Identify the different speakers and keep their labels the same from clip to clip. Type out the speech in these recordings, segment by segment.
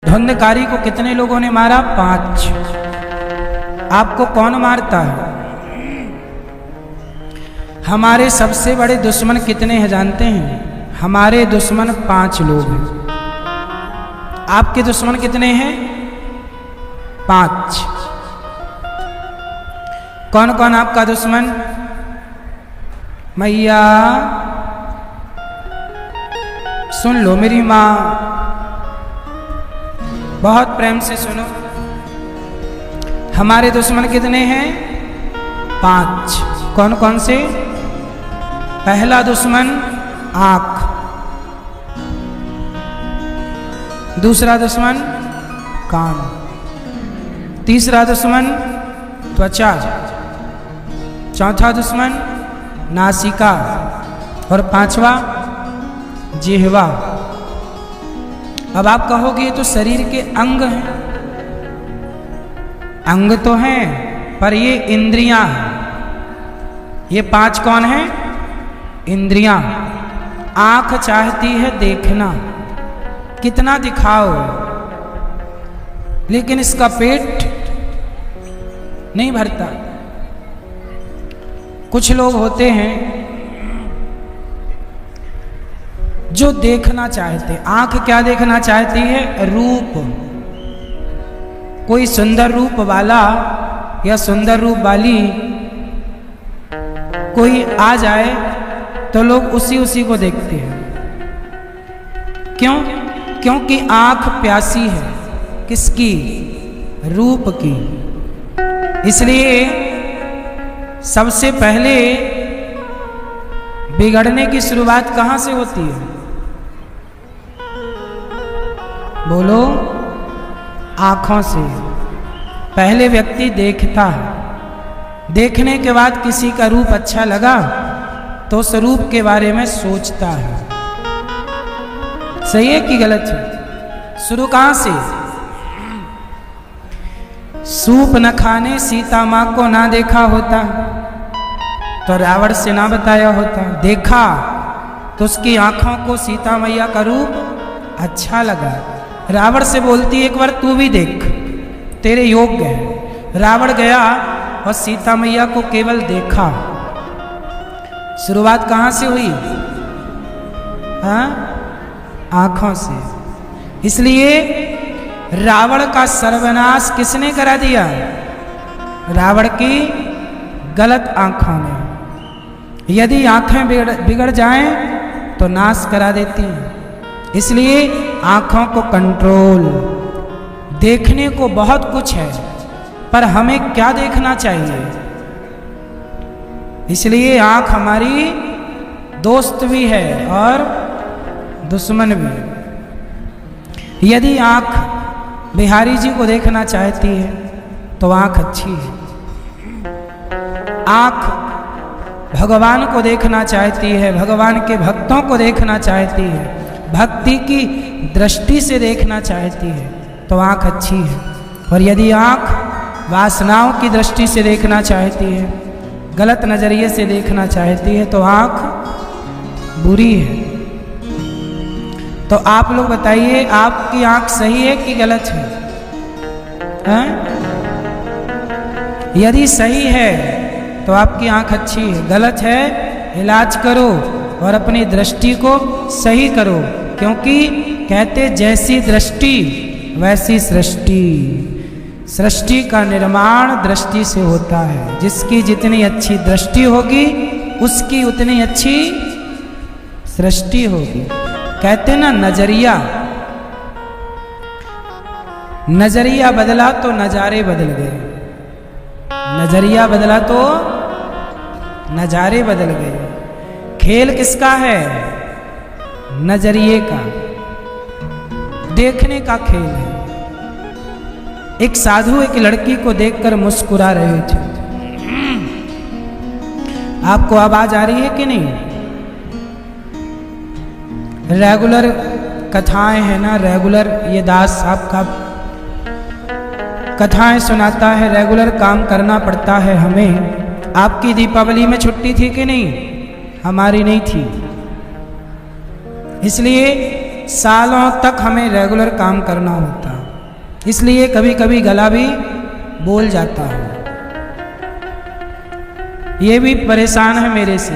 Speaker 1: धुंधकारी को कितने लोगों ने मारा? 5। आपको कौन मारता है? हमारे सबसे बड़े दुश्मन कितने हैं जानते हैं? हमारे दुश्मन 5 लोग हैं। आपके दुश्मन कितने हैं? 5। कौन कौन आपका दुश्मन? मैया सुन लो, मेरी माँ, बहुत प्रेम से सुनो। हमारे दुश्मन कितने हैं? 5। कौन कौन से? पहला दुश्मन आँख, दूसरा दुश्मन कान, तीसरा दुश्मन त्वचा, चौथा दुश्मन नासिका और 5वां जिह्वा। अब आप कहोगे ये तो शरीर के अंग हैं। अंग तो हैं, पर ये इंद्रियां हैं। ये 5 कौन हैं? इंद्रियां। आंख चाहती है देखना, कितना दिखाओ, लेकिन इसका पेट नहीं भरता। कुछ लोग होते हैं जो देखना चाहते। आंख क्या देखना चाहती है? रूप। कोई सुंदर रूप वाला या सुंदर रूप वाली कोई आ जाए तो लोग उसी को देखते हैं। क्यों? क्योंकि आंख प्यासी है। किसकी? रूप की। इसलिए सबसे पहले बिगड़ने की शुरुआत कहां से होती है? बोलो। आंखों से। पहले व्यक्ति देखता है, देखने के बाद किसी का रूप अच्छा लगा तो उस रूप के बारे में सोचता है। सही है कि गलत है? शुरू कहां से? सूप न खाने सीता मां को ना देखा होता तो रावण से ना बताया होता। देखा तो उसकी आंखों को सीता मैया का रूप अच्छा लगा। रावण से बोलती एक बार तू भी देख, तेरे योग्य है। रावण गया और सीता मैया को केवल देखा। शुरुआत कहां से हुई? हाँ, आंखों से। इसलिए रावण का सर्वनाश किसने करा दिया? रावण की गलत आंखों ने। यदि आंखें बिगड़ जाएं तो नाश करा देती हैं। इसलिए आंखों को कंट्रोल। देखने को बहुत कुछ है, पर हमें क्या देखना चाहिए? इसलिए आंख हमारी दोस्त भी है और दुश्मन भी। यदि आंख बिहारी जी को देखना चाहती है तो आंख अच्छी है। आंख भगवान को देखना चाहती है, भगवान के भक्तों को देखना चाहती है, भक्ति की दृष्टि से देखना चाहती है तो आंख अच्छी है। और यदि आंख वासनाओं की दृष्टि से देखना चाहती है, गलत नजरिए से देखना चाहती है तो आंख बुरी है। तो आप लोग बताइए, आपकी आंख सही है कि गलत है? हैं? यदि सही है तो आपकी आंख अच्छी है, गलत है इलाज करो और अपनी दृष्टि को सही करो। क्योंकि कहते जैसी दृष्टि वैसी सृष्टि। सृष्टि का निर्माण दृष्टि से होता है। जिसकी जितनी अच्छी दृष्टि होगी उसकी उतनी अच्छी सृष्टि होगी। कहते ना नजरिया, नजरिया बदला तो नजारे बदल गए। नजरिया बदला तो नजारे बदल गए। खेल किसका है? नजरिए का, देखने का खेल है। एक साधु एक लड़की को देखकर मुस्कुरा रहे थे। आपको आवाज आ रही है कि नहीं? रेगुलर कथाएं है ना, रेगुलर ये दास आपका कथाएं सुनाता है, रेगुलर काम करना पड़ता है हमें। आपकी दीपावली में छुट्टी थी कि नहीं? हमारी नहीं थी। इसलिए सालों तक हमें रेगुलर काम करना होता। इसलिए कभी कभी गला भी बोल जाता है। ये भी परेशान है मेरे से,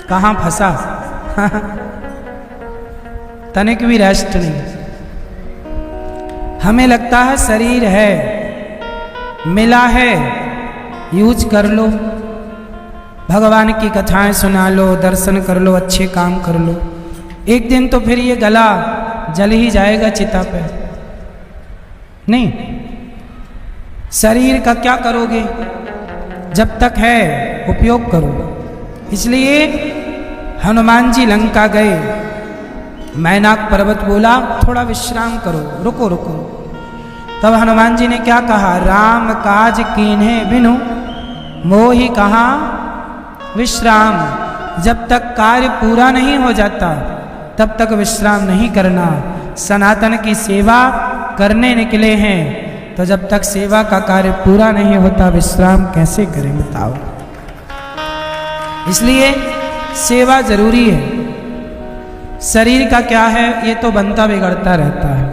Speaker 1: कहाँ फंसा तनिक भी रेस्ट नहीं। हमें लगता है शरीर है, मिला है, यूज कर लो, भगवान की कथाएं सुना लो, दर्शन कर लो, अच्छे काम कर लो। एक दिन तो फिर ये गला जल ही जाएगा चिता पे। नहीं, शरीर का क्या करोगे? जब तक है उपयोग करो। इसलिए हनुमान जी लंका गए, मैनाक पर्वत बोला थोड़ा विश्राम करो, रुको रुको। तब हनुमान जी ने क्या कहा? राम काज कीन्हे बिनु मोहि कहा विश्राम। जब तक कार्य पूरा नहीं हो जाता तब तक विश्राम नहीं करना। सनातन की सेवा करने निकले हैं, तो जब तक सेवा का कार्य पूरा नहीं होता विश्राम कैसे करें बताओ। इसलिए सेवा जरूरी है। शरीर का क्या है, ये तो बनता बिगड़ता रहता है।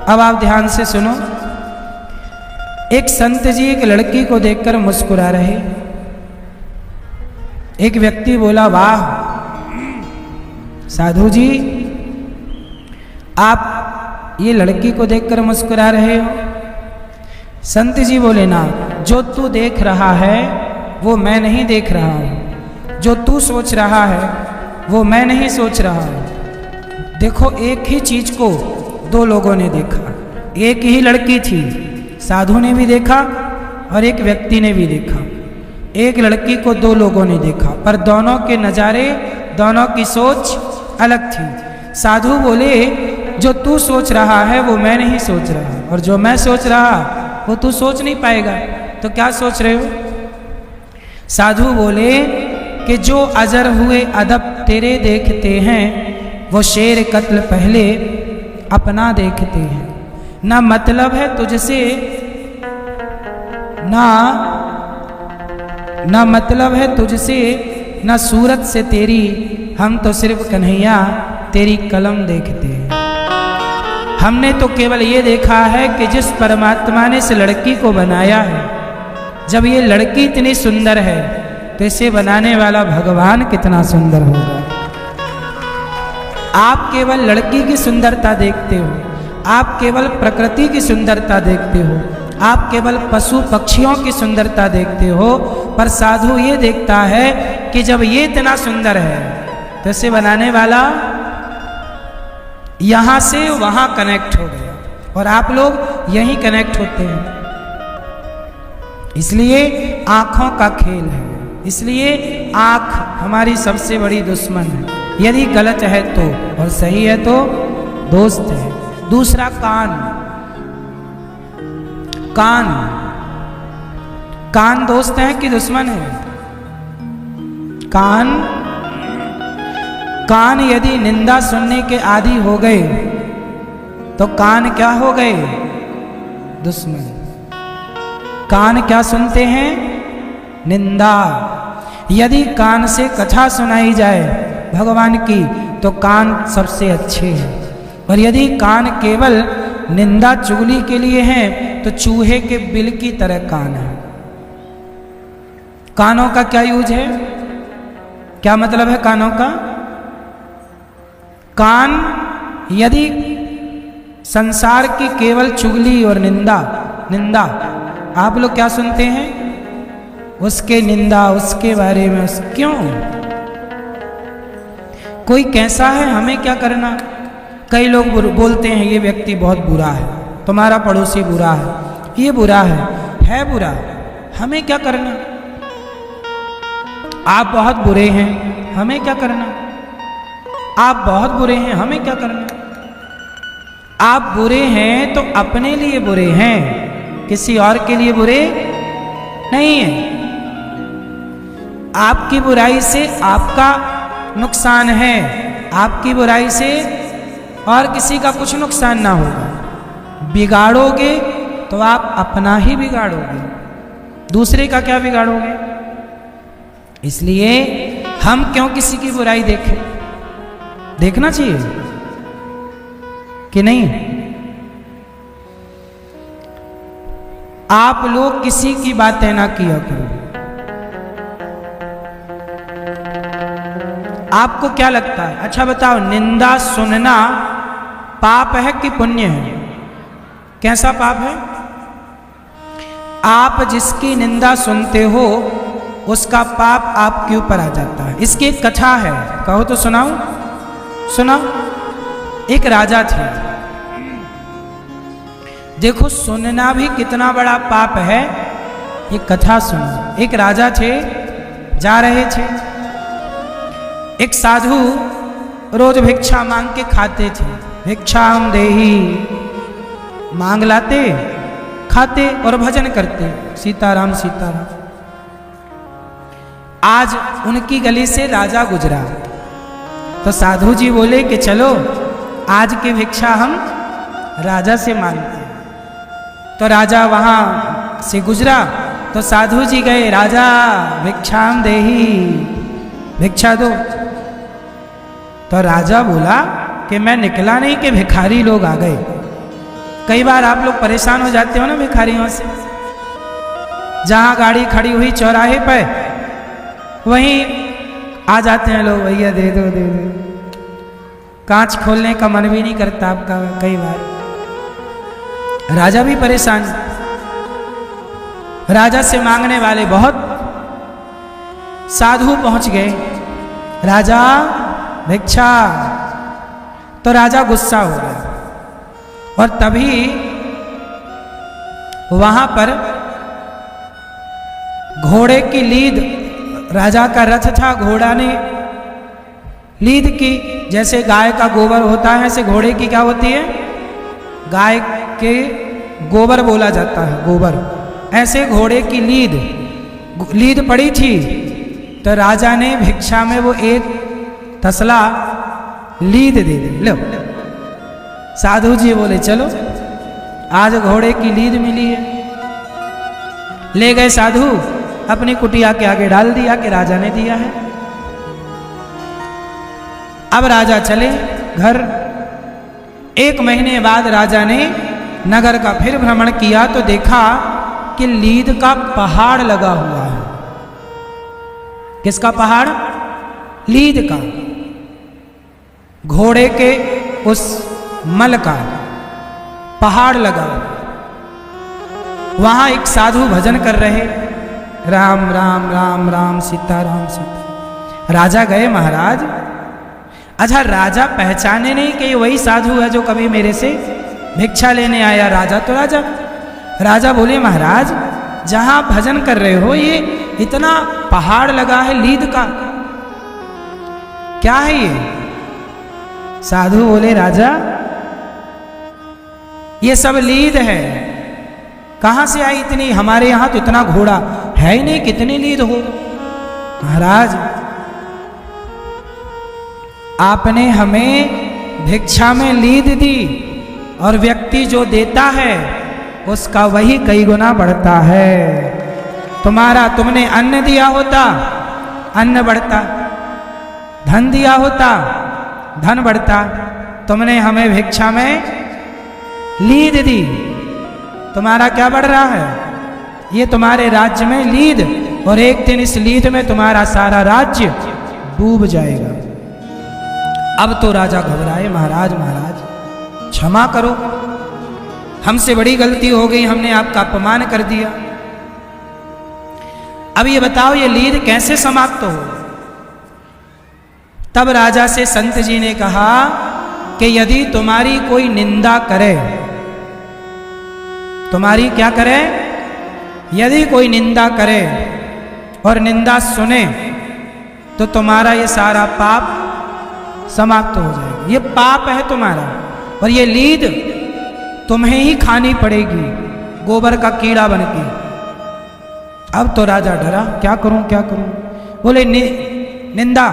Speaker 1: अब आप ध्यान से सुनो। एक संत जी एक लड़की को देखकर मुस्कुरा रहे। एक व्यक्ति बोला, वाह साधु जी, आप ये लड़की को देखकर मुस्कुरा रहे हो। संत जी बोले, ना, जो तू देख रहा है वो मैं नहीं देख रहा हूं, जो तू सोच रहा है वो मैं नहीं सोच रहा हूं। देखो, एक ही चीज को दो लोगों ने देखा। एक ही लड़की थी, साधु ने भी देखा और एक व्यक्ति ने भी देखा। एक लड़की को दो लोगों ने देखा, पर दोनों के नज़ारे, दोनों की सोच अलग थी। साधु बोले, जो तू सोच रहा है वो मैं नहीं सोच रहा, और जो मैं सोच रहा वो तू सोच नहीं पाएगा। तो क्या सोच रहे हो? साधु बोले कि जो अजर हुए अदब तेरे देखते हैं, वो शेर कत्ल पहले अपना देखते हैं। ना मतलब है तुझसे, ना मतलब है तुझसे, ना सूरत से तेरी, हम तो सिर्फ कन्हैया तेरी कलम देखते हैं। हमने तो केवल ये देखा है कि जिस परमात्मा ने इस लड़की को बनाया है, जब ये लड़की इतनी सुंदर है तो इसे बनाने वाला भगवान कितना सुंदर होगा। आप केवल लड़की की सुंदरता देखते हो, आप केवल प्रकृति की सुंदरता देखते हो, आप केवल पशु पक्षियों की सुंदरता देखते हो, पर साधु ये देखता है कि जब ये इतना सुंदर है तो इसे बनाने वाला यहां से वहां कनेक्ट हो गया, और आप लोग यहीं कनेक्ट होते हैं। इसलिए आंखों का खेल है। इसलिए आंख हमारी सबसे बड़ी दुश्मन है। यदि गलत है तो, और सही है तो दोस्त है। दूसरा कान। कान, कान दोस्त है कि दुश्मन है? कान, कान यदि निंदा सुनने के आदी हो गए तो कान क्या हो गए? दुश्मन। कान क्या सुनते हैं? निंदा। यदि कान से कथा सुनाई जाए भगवान की तो कान सबसे अच्छे हैं, और यदि कान केवल निंदा चुगली के लिए हैं तो चूहे के बिल की तरह कान है। कानों का क्या यूज है? क्या मतलब है कानों का? कान यदि संसार की केवल चुगली और निंदा, आप लोग क्या सुनते हैं? उसके निंदा, उसके बारे में। क्यों? कोई कैसा है, हमें क्या करना? कई लोग बोलते हैं ये व्यक्ति बहुत बुरा है, तुम्हारा पड़ोसी बुरा है, ये बुरा है बुरा, हमें क्या करना? आप बहुत बुरे हैं, हमें क्या करना? आप बहुत बुरे हैं, हमें क्या करना? आप बुरे हैं तो अपने लिए बुरे हैं, किसी और के लिए बुरे नहीं है। आपकी बुराई से आपका नुकसान है, आपकी बुराई से और किसी का कुछ नुकसान ना होगा। बिगाड़ोगे तो आप अपना ही बिगाड़ोगे, दूसरे का क्या बिगाड़ोगे? इसलिए हम क्यों किसी की बुराई देखें? देखना चाहिए कि नहीं? आप लोग किसी की बातें ना किया करो। आपको क्या लगता है? अच्छा बताओ, निंदा सुनना पाप है कि पुण्य है? कैसा पाप है? आप जिसकी निंदा सुनते हो उसका पाप आपके ऊपर आ जाता है। इसकी एक कथा है, कहो तो सुनाऊं? सुनाओ। एक राजा थे, देखो सुनना भी कितना बड़ा पाप है। ये कथा सुनो। एक राजा थे, जा रहे थे, एक साधु रोज भिक्षा मांग के खाते थे। भिक्षाम देही मांग लाते, खाते और भजन करते, सीताराम सीताराम। आज उनकी गली से राजा गुजरा तो साधु जी बोले कि चलो आज की भिक्षा हम राजा से मांगते हैं। तो राजा वहां से गुजरा तो साधु जी गए, राजा भिक्षाम देही, भिक्षा दो। तो राजा बोला कि मैं निकला नहीं कि भिखारी लोग आ गए। कई बार आप लोग परेशान हो जाते हो ना भिखारियों से। जहां गाड़ी खड़ी हुई चौराहे पर वहीं आ जाते हैं लोग, भैया दे दो दे दो। कांच खोलने का मन भी नहीं करता आपका। कई बार राजा भी परेशान, राजा से मांगने वाले बहुत। साधु पहुंच गए, राजा भिक्षा। तो राजा गुस्सा हो गया और तभी वहां पर घोड़े की लीद, राजा का रथ था, घोड़ा ने लीद की। जैसे गाय का गोबर होता है ऐसे घोड़े की क्या होती है? गाय के गोबर बोला जाता है, गोबर। ऐसे घोड़े की लीद पड़ी थी। तो राजा ने भिक्षा में वो एक तसला लीद दे दी। लो, साधु जी बोले चलो आज घोड़े की लीद मिली है। ले गए साधु, अपनी कुटिया के आगे डाल दिया कि राजा ने दिया है। अब राजा चले घर। 1 महीने बाद राजा ने नगर का फिर भ्रमण किया तो देखा कि लीद का पहाड़ लगा हुआ है। किसका पहाड़? लीद का, घोड़े के उस मल का पहाड़ लगा। वहां एक साधु भजन कर रहे, राम राम राम राम सीता राम सीता। राजा गए, महाराज। अच्छा, राजा पहचाने नहीं कि वही साधु है जो कभी मेरे से भिक्षा लेने आया। राजा तो राजा बोले, महाराज जहां भजन कर रहे हो ये इतना पहाड़ लगा है लीद का, क्या है ये? साधु बोले, राजा ये सब लीद है। कहां से आई इतनी? हमारे यहां तो इतना घोड़ा है ही नहीं, कितनी लीद हो? महाराज आपने हमें भिक्षा में लीद दी और व्यक्ति जो देता है उसका वही कई गुना बढ़ता है। तुमने अन्न दिया होता, अन्न बढ़ता, धन दिया होता, धन बढ़ता। तुमने हमें भिक्षा में लीद दी, तुम्हारा क्या बढ़ रहा है? ये तुम्हारे राज्य में लीद, और एक दिन इस लीद में तुम्हारा सारा राज्य डूब जाएगा। अब तो राजा घबराए, महाराज क्षमा करो, हमसे बड़ी गलती हो गई, हमने आपका अपमान कर दिया। अब ये बताओ ये लीद कैसे समाप्त हो? तब राजा से संत जी ने कहा कि यदि तुम्हारी कोई निंदा करे, तुम्हारी क्या करे? यदि कोई निंदा करे और निंदा सुने तो तुम्हारा ये सारा पाप समाप्त हो जाएगा। ये पाप है तुम्हारा, और ये लीद तुम्हें ही खानी पड़ेगी, गोबर का कीड़ा बन के। अब तो राजा डरा, क्या करूं क्या करूं? बोले निंदा।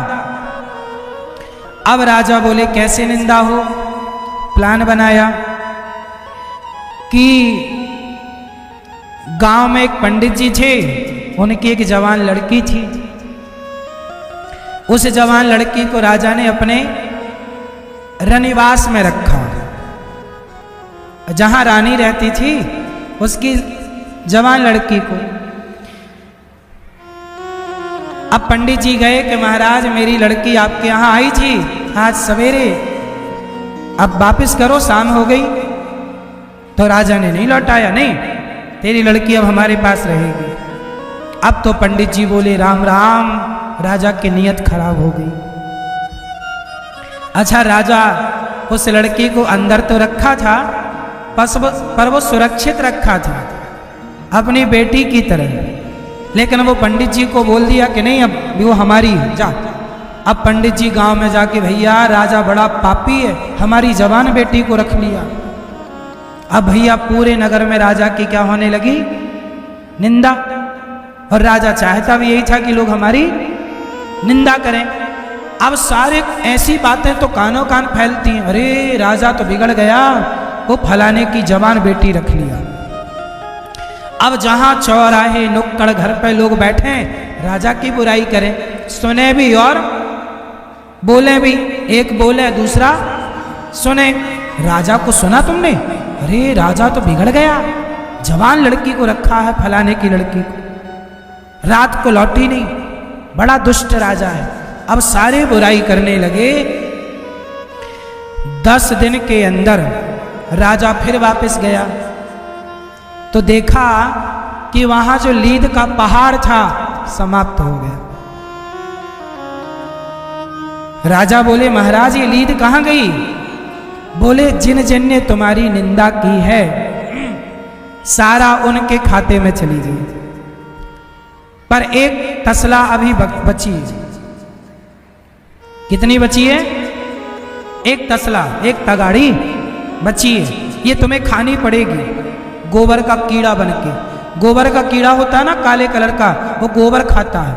Speaker 1: अब राजा बोले कैसे निंदा हो? प्लान बनाया कि गांव में एक पंडित जी थे, उनकी एक जवान लड़की थी। उस जवान लड़की को राजा ने अपने रनिवास में रखा। जहां रानी रहती थी उसकी जवान लड़की को। अब पंडित जी गए कि महाराज मेरी लड़की आपके यहाँ आई थी आज सवेरे, अब वापिस करो, शाम हो गई। तो राजा ने नहीं लौटाया, नहीं तेरी लड़की अब हमारे पास रहेगी। अब तो पंडित जी बोले राम राम, राजा की नीयत खराब हो गई। अच्छा, राजा उस लड़की को अंदर तो रखा था, पर वो सुरक्षित रखा था अपनी बेटी की तरह, लेकिन वो पंडित जी को बोल दिया कि नहीं अब वो हमारी है, जा। अब पंडित जी गांव में जाके भैया राजा बड़ा पापी है, हमारी जवान बेटी को रख लिया। अब भैया पूरे नगर में राजा की क्या होने लगी, निंदा। और राजा चाहता भी यही था कि लोग हमारी निंदा करें। अब सारे ऐसी बातें तो कानों कान फैलती हैं, अरे राजा तो बिगड़ गया, वो फलाने की जवान बेटी रख लिया। अब जहां चौराहे नुक्कड़ घर पे लोग बैठे राजा की बुराई करें, सुने भी और बोले भी, एक बोले दूसरा सुने। राजा को सुना तुमने, अरे राजा तो बिगड़ गया, जवान लड़की को रखा है फलाने की लड़की को, रात को लौटी नहीं, बड़ा दुष्ट राजा है। अब सारे बुराई करने लगे। 10 दिन के अंदर राजा फिर वापस गया तो देखा कि वहां जो लीद का पहाड़ था समाप्त हो गया। राजा बोले महाराज ये लीद कहां गई? बोले जिन जिन ने तुम्हारी निंदा की है सारा उनके खाते में चली गई, पर एक तसला अभी बची है। कितनी बची है? एक तसला, एक तगाड़ी बची है, ये तुम्हें खानी पड़ेगी गोबर का कीड़ा बनके। गोबर का कीड़ा होता है ना काले कलर का, वो गोबर खाता है,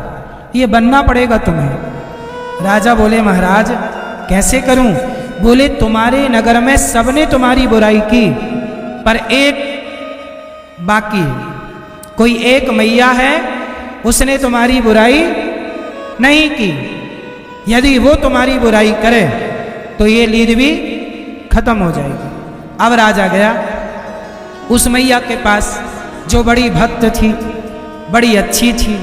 Speaker 1: ये बनना पड़ेगा तुम्हें। राजा बोले महाराज कैसे करूं? बोले तुम्हारे नगर में सबने तुम्हारी बुराई की, पर एक बाकी है, कोई एक मैया है उसने तुम्हारी बुराई नहीं की। यदि वो तुम्हारी बुराई करे तो ये लीद भी खत्म हो जाएगी। अब राजा गया उस मैया के पास जो बड़ी भक्त थी, बड़ी अच्छी थी,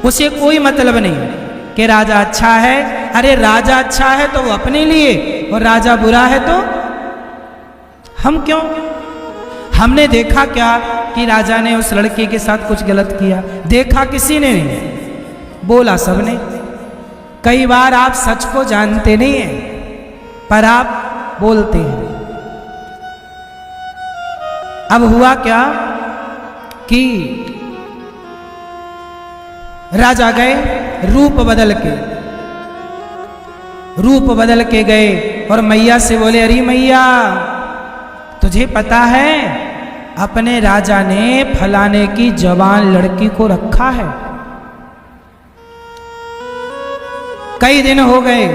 Speaker 1: उसे कोई मतलब नहीं कि राजा अच्छा है। अरे राजा अच्छा है तो वो अपने लिए, और राजा बुरा है तो हम क्यों? हमने देखा क्या कि राजा ने उस लड़की के साथ कुछ गलत किया? देखा किसी ने नहीं, बोला सबने। कई बार आप सच को जानते नहीं हैं पर आप बोलते हैं। अब हुआ क्या कि राजा गए रूप बदल के गए और मैया से बोले अरे मैया तुझे पता है अपने राजा ने फलाने की जवान लड़की को रखा है। कई दिन हो गए।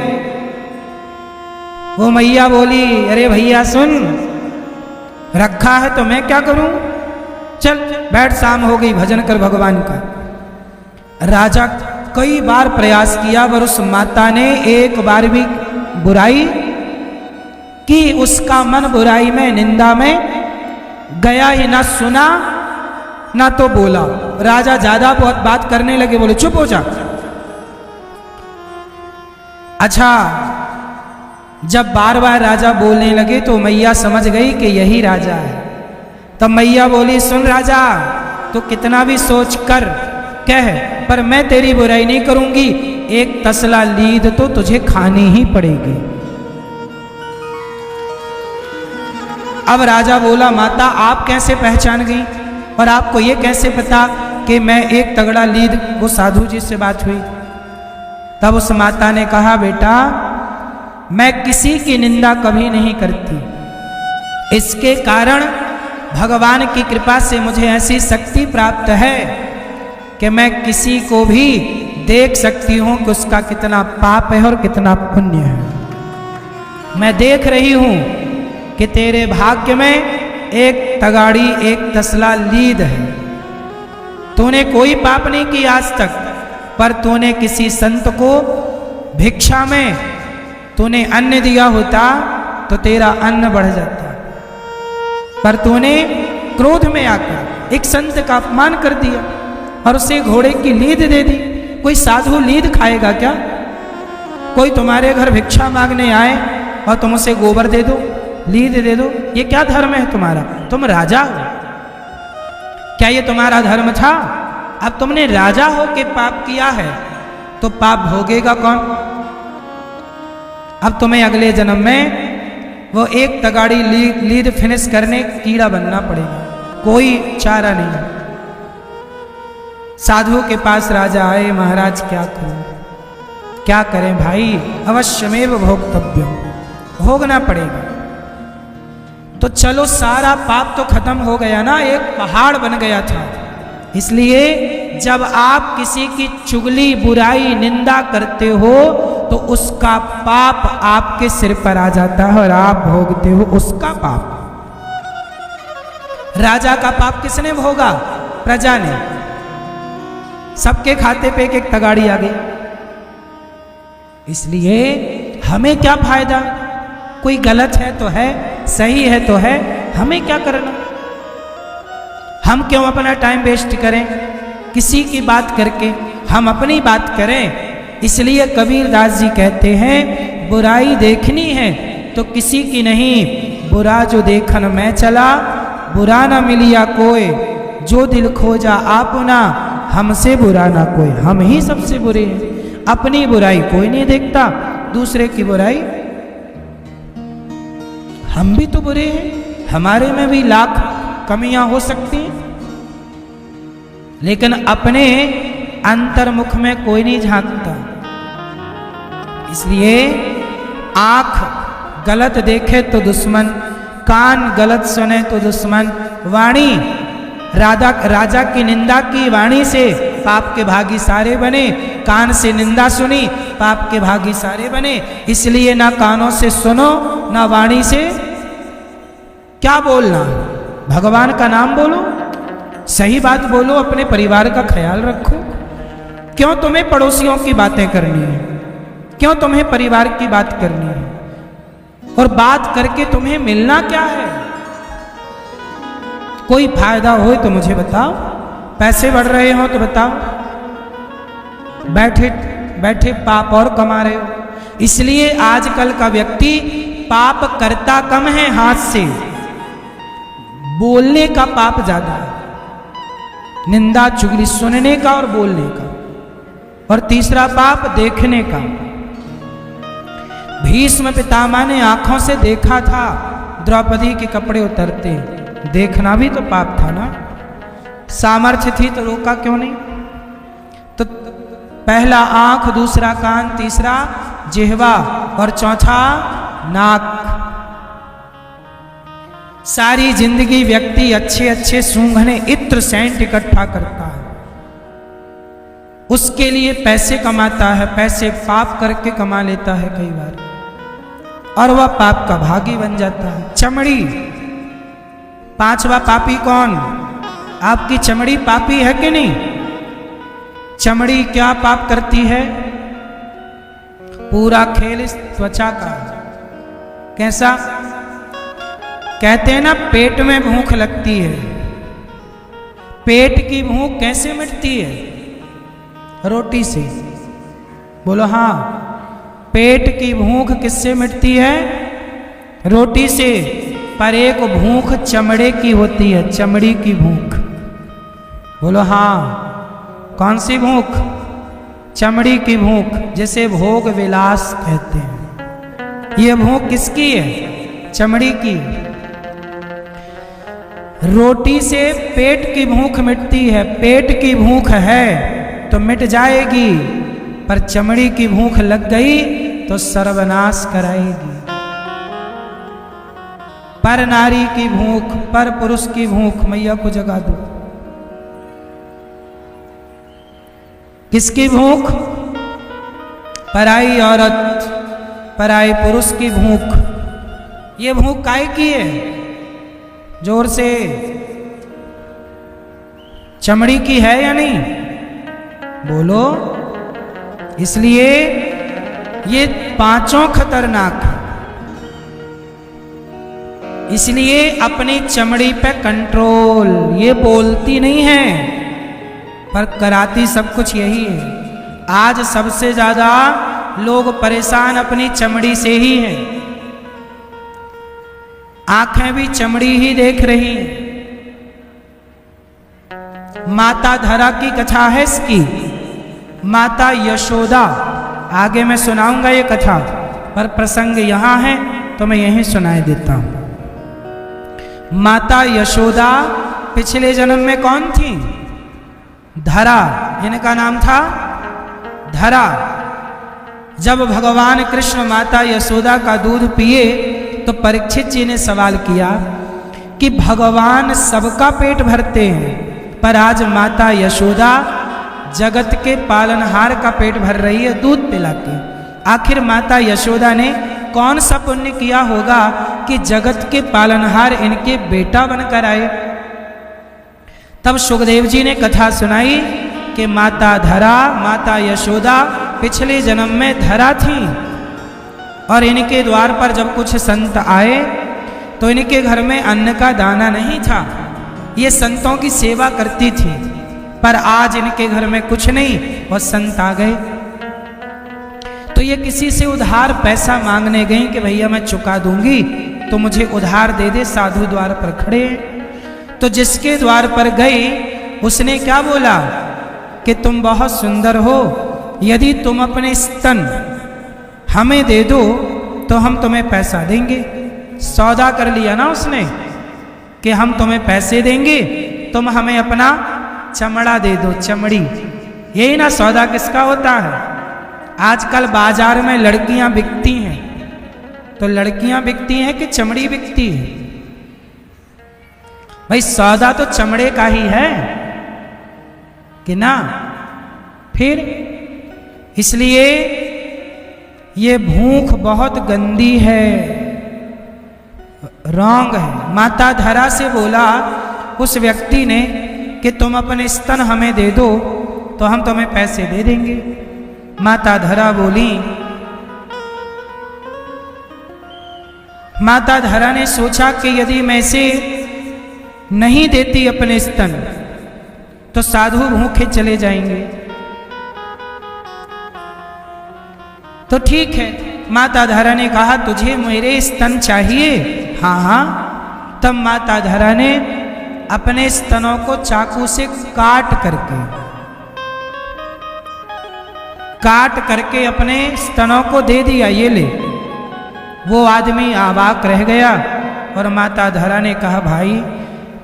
Speaker 1: वो मैया बोली अरे भैया सुन, रखा है तो मैं क्या करूं, चल बैठ, शाम हो गई, भजन कर भगवान का। राजा कई बार प्रयास किया पर उस माता ने एक बार भी बुराई की, उसका मन बुराई में निंदा में गया ही, ना सुना ना तो बोला। राजा ज्यादा बहुत बात करने लगे, बोले चुप हो जा। अच्छा, जब बार बार राजा बोलने लगे तो मैया समझ गई कि यही राजा है। तब मैया बोली सुन राजा तो कितना भी सोच कर कह, पर मैं तेरी बुराई नहीं करूंगी, एक तसला लीद तो तुझे खानी ही पड़ेगी। अब राजा बोला माता आप कैसे पहचान गई और आपको ये कैसे पता कि मैं एक तगड़ा लीद? वो साधु जी से बात हुई। तब उस माता ने कहा बेटा मैं किसी की निंदा कभी नहीं करती, इसके कारण भगवान की कृपा से मुझे ऐसी शक्ति प्राप्त है कि मैं किसी को भी देख सकती हूं कि उसका कितना पाप है और कितना पुण्य है। मैं देख रही हूं कि तेरे भाग्य में एक तगाड़ी, एक तसला लीद है। तूने कोई पाप नहीं किया आज तक, पर तूने किसी संत को भिक्षा में तूने अन्न दिया होता तो तेरा अन्न बढ़ जाता, पर तूने क्रोध में आकर एक संत का अपमान कर दिया और उसे घोड़े की लीद दे दी। कोई साधु लीद खाएगा क्या? कोई तुम्हारे घर भिक्षा मांगने आए और तुम उसे गोबर दे दो, लीद दे दो, ये क्या धर्म है तुम्हारा? तुम राजा हो, क्या ये तुम्हारा धर्म था? अब तुमने राजा हो के पाप किया है तो पाप भोगेगा कौन? अब तुम्हें अगले जन्म में वो एक तगाड़ी लीद फिनिश करने कीड़ा बनना पड़ेगा, कोई चारा नहीं। साधु के पास राजा आए, महाराज क्या करूं, क्या करें भाई? अवश्यमेव भोक्तव्यम, भोगना पड़ेगा। तो चलो सारा पाप तो खत्म हो गया ना, एक पहाड़ बन गया था। इसलिए जब आप किसी की चुगली, बुराई, निंदा करते हो तो उसका पाप आपके सिर पर आ जाता है और आप भोगते हो उसका पाप। राजा का पाप किसने भोगा? प्रजा ने। सबके खाते पे एक एक तगाड़ी आ गई। इसलिए हमें क्या फायदा? कोई गलत है तो है, सही है तो है, हमें क्या करना? हम क्यों अपना टाइम वेस्ट करें किसी की बात करके? हम अपनी बात करें। इसलिए कबीरदास जी कहते हैं, बुराई देखनी है तो किसी की नहीं, बुरा जो देखन मैं चला, बुरा ना मिलिया कोई, जो दिल खोजा आपना, हमसे बुरा ना कोई। हम ही सबसे बुरे हैं, अपनी बुराई कोई नहीं देखता, दूसरे की बुराई हम भी तो बुरे हैं, हमारे में भी लाख कमियां हो सकती हैं, लेकिन अपने अंतर्मुख में कोई नहीं झांकता। इसलिए आंख गलत देखे तो दुश्मन, कान गलत सुने तो दुश्मन, वाणी राजा की निंदा की, वाणी से पाप के भागी सारे बने, कान से निंदा सुनी पाप के भागी सारे बने। इसलिए ना कानों से सुनो ना वाणी से क्या बोलना, भगवान का नाम बोलो, सही बात बोलो, अपने परिवार का ख्याल रखो। क्यों तुम्हें पड़ोसियों की बातें करनी है? क्यों तुम्हें परिवार की बात करनी है? और बात करके तुम्हें मिलना क्या है? कोई फायदा हो तो मुझे बताओ, पैसे बढ़ रहे हो तो बताओ, बैठे बैठे पाप और कमा रहे हो। इसलिए आजकल का व्यक्ति पाप करता कम है, हाथ से बोलने का पाप ज्यादा है, निंदा चुगली सुनने का और बोलने का। और तीसरा पाप देखने का। भीष्म पितामह ने आंखों से देखा था द्रौपदी के कपड़े उतरते, देखना भी तो पाप था ना। सामर्थ्य थी तो रोका क्यों नहीं? तो पहला आंख, दूसरा कान, तीसरा जिह्वा और चौथा नाक। सारी जिंदगी व्यक्ति अच्छे अच्छे सूंघने इत्र सेंट इकट्ठा करता है, उसके लिए पैसे कमाता है, पैसे पाप करके कमा लेता है कई बार, और वह पाप का भागी बन जाता है। चमड़ी, पांचवा पापी कौन? आपकी चमड़ी पापी है कि नहीं? चमड़ी क्या पाप करती है? पूरा खेल इस त्वचा का। कैसा? कहते हैं ना, पेट में भूख लगती है। पेट की भूख कैसे मिटती है? रोटी से। बोलो हाँ। पेट की भूख किससे मिटती है? रोटी से। पर एक भूख चमड़े की होती है, चमड़ी की भूख। बोलो हाँ। कौन सी भूख? चमड़ी की भूख, जिसे भोग विलास कहते हैं। ये भूख किसकी है? चमड़ी की। रोटी से पेट की भूख मिटती है। पेट की भूख है तो मिट जाएगी, पर चमड़ी की भूख लग गई तो सर्वनाश कराएगी। पर नारी की भूख, पर पुरुष की भूख मैया को जगा दो। किसकी भूख? पराई औरत, पराई पुरुष की भूख। ये भूख काहे की है? जोर से। चमड़ी की है या नहीं? बोलो। इसलिए ये पांचों खतरनाक है। इसलिए अपनी चमड़ी पे कंट्रोल। ये बोलती नहीं है पर कराती सब कुछ यही है। आज सबसे ज्यादा लोग परेशान अपनी चमड़ी से ही हैं। आंखें भी चमड़ी ही देख रही हैं। माता धरा की कथा है इसकी, माता यशोदा। आगे मैं सुनाऊंगा ये कथा, पर प्रसंग यहां है तो मैं यहीं सुनाई देता हूं। माता यशोदा पिछले जन्म में कौन थी? धरा। इनका नाम था धरा। जब भगवान कृष्ण माता यशोदा का दूध पिए तो परीक्षित जी ने सवाल किया कि भगवान सबका पेट भरते हैं, पर आज माता यशोदा जगत के पालनहार का पेट भर रही है दूध पिला के। आखिर माता यशोदा ने कौन सा पुण्य किया होगा कि जगत के पालनहार इनके बेटा बनकर आए? तब सुखदेव जी ने कथा सुनाई कि माता धरा, माता यशोदा पिछले जन्म में धरा थी, और इनके द्वार पर जब कुछ संत आए तो इनके घर में अन्न का दाना नहीं था। ये संतों की सेवा करती थी, पर आज इनके घर में कुछ नहीं, और संत आ गए तो ये किसी से उधार पैसा मांगने गई कि भैया मैं चुका दूंगी तो मुझे उधार दे दे। साधु द्वार पर खड़े, तो जिसके द्वार पर गई उसने क्या बोला कि तुम बहुत सुंदर हो, यदि तुम अपने स्तन हमें दे दो तो हम तुम्हें पैसा देंगे। सौदा कर लिया ना उसने कि हम तुम्हें पैसे देंगे, तुम हमें अपना चमड़ा दे दो, चमड़ी। यही ना सौदा किसका होता है? आजकल बाजार में लड़कियां बिकती हैं, तो लड़कियां बिकती हैं कि चमड़ी बिकती है? भाई सौदा तो चमड़े का ही है कि ना? फिर इसलिए ये भूख बहुत गंदी है, रॉन्ग है। माता धरा से बोला उस व्यक्ति ने कि तुम अपने स्तन हमें दे दो तो हम तुम्हें पैसे दे देंगे। माता धरा बोली, माता धरा ने सोचा कि यदि मैं इसे नहीं देती अपने स्तन तो साधु भूखे चले जाएंगे। तो ठीक है, माता धरा ने कहा तुझे मेरे स्तन चाहिए? हाँ हाँ। तब माता धरा ने अपने स्तनों को चाकू से काट करके अपने स्तनों को दे दिया, ये ले। वो आदमी अवाक रह गया और माता धरा ने कहा भाई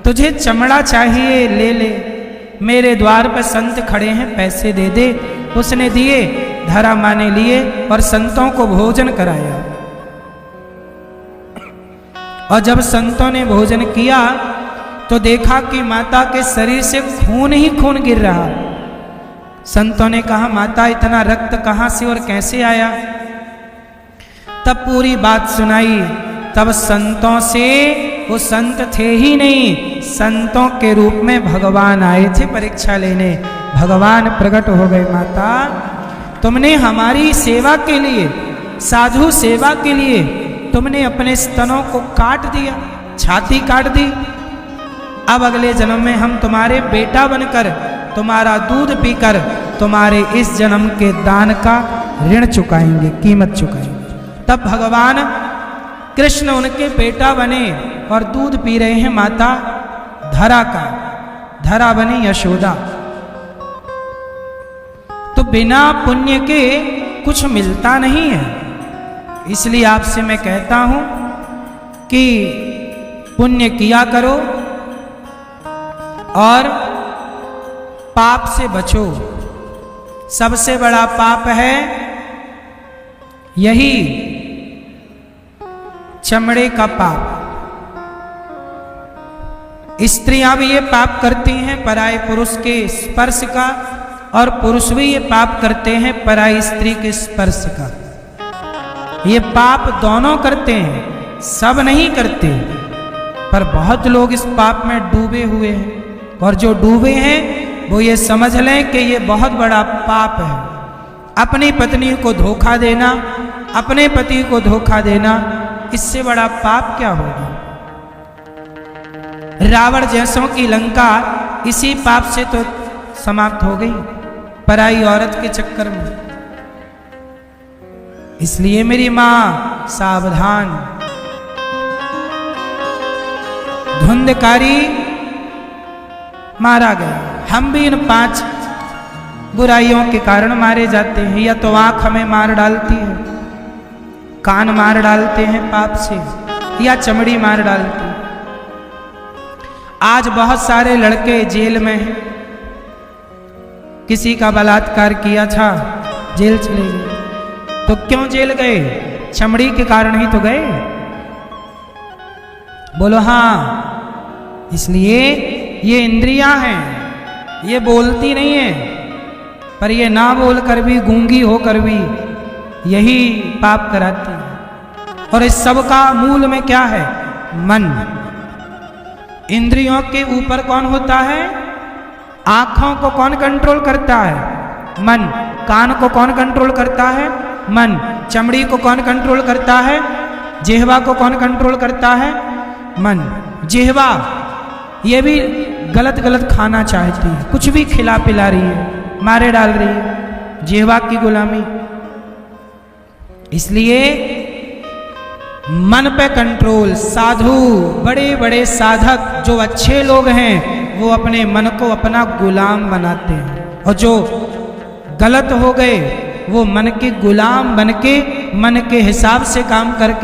Speaker 1: तुझे चमड़ा चाहिए, ले ले, मेरे द्वार पर संत खड़े हैं, पैसे दे दे। उसने दिए, धरा माँ ने लिए और संतों को भोजन कराया। और जब संतों ने भोजन किया तो देखा कि माता के शरीर से खून ही खून गिर रहा। संतों ने कहा माता इतना रक्त कहां से और कैसे आया? तब पूरी बात सुनाई। तब संतों से, वो संत थे ही नहीं, संतों के रूप में भगवान आए थे परीक्षा लेने। भगवान प्रकट हो गए, माता तुमने हमारी सेवा के लिए, साधु सेवा के लिए तुमने अपने स्तनों को काट दिया, छाती काट दी। अब अगले जन्म में हम तुम्हारे बेटा बनकर तुम्हारा दूध पीकर तुम्हारे इस जन्म के दान का ऋण चुकाएंगे, कीमत चुकाएंगे। तब भगवान कृष्ण उनके बेटा बने और दूध पी रहे हैं माता धरा का। धरा बनी यशोदा। तो बिना पुण्य के कुछ मिलता नहीं है। इसलिए आपसे मैं कहता हूं कि पुण्य किया करो और पाप से बचो। सबसे बड़ा पाप है यही चमड़े का पाप। स्त्रियां भी ये पाप करती हैं पराये पुरुष के स्पर्श का, और पुरुष भी ये पाप करते हैं पराई स्त्री के स्पर्श का। ये पाप दोनों करते हैं, सब नहीं करते, पर बहुत लोग इस पाप में डूबे हुए हैं। और जो डूबे हैं वो ये समझ लें कि ये बहुत बड़ा पाप है। अपनी पत्नी को धोखा देना, अपने पति को धोखा देना, इससे बड़ा पाप क्या होगा? रावण जैसों की लंका इसी पाप से तो समाप्त हो गई, पराई औरत के चक्कर में। इसलिए मेरी मां सावधान। धुंधकारी मारा गया। हम भी इन 5 बुराइयों के कारण मारे जाते हैं। या तो आंख हमें मार डालती है, कान मार डालते हैं पाप से, या चमड़ी मार डालती है। आज बहुत सारे लड़के जेल में हैं। किसी का बलात्कार किया था, जेल चले गए। तो क्यों जेल गए? चमड़ी के कारण ही तो गए। बोलो हाँ। इसलिए ये इंद्रियां हैं, ये बोलती नहीं है, पर ये ना बोल कर भी, गूंगी होकर भी यही पाप कराती है। और इस सब का मूल में क्या है? मन। इंद्रियों के ऊपर कौन होता है? आंखों को कौन कंट्रोल करता है? मन। कान को कौन कंट्रोल करता है? मन। चमड़ी को कौन कंट्रोल करता है? जिह्वा को कौन कंट्रोल करता है? मन। जिह्वा ये भी गलत गलत खाना चाहती है, कुछ भी खिला पिला रही है, मारे डाल रही है, जिह्वा की गुलामी। इसलिए मन पे कंट्रोल। साधु, बड़े बड़े साधक, जो अच्छे लोग हैं, वो अपने मन को अपना गुलाम बनाते हैं। और जो गलत हो गए, वो मन के गुलाम बन के, मन के हिसाब से काम करके